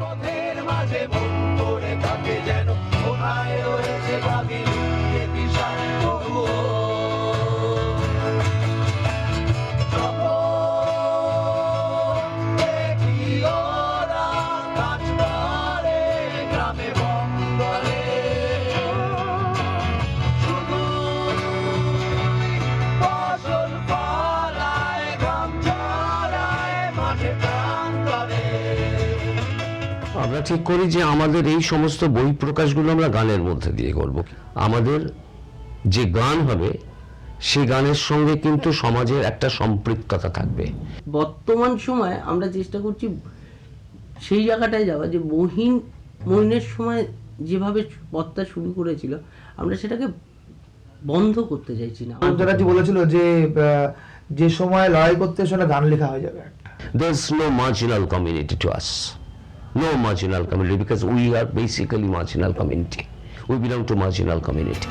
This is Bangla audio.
পথের মাঝে মন পড়ে থাকে যেন কোথায় রয়েছে ভাবি লুকিয়ে দিশা তবুও দেখি ওরা কাজ করে গ্রামে বন্দরে শুধু ফসল ফলায় ঘাম ঝরায় মাঠে প্রাণ করে। আমরা ঠিক করি যে আমাদের এই সমস্ত বই প্রকাশগুলো আমরা গানের মধ্যে দিয়ে করব। আমাদের যে গান হবে সেই গানের সঙ্গে কিন্তু সমাজের একটা সম্পৃক্ততা থাকবে। বর্তমান সময়ে আমরা চেষ্টা করছি সেই জায়গাটায় যাওয়া যে মহিনের সময় যেভাবে পথটা শুরু করেছিল আমরা সেটাকে বন্ধ করতে চাইছি না। চ্যাটার্জি বলেছিল যে যে সময় লড়াই করতে সেটা গান লেখা হয়ে যাবে একটা। There's no marginal community to us. No marginal community because we are basically marginal community. We belong to marginal community.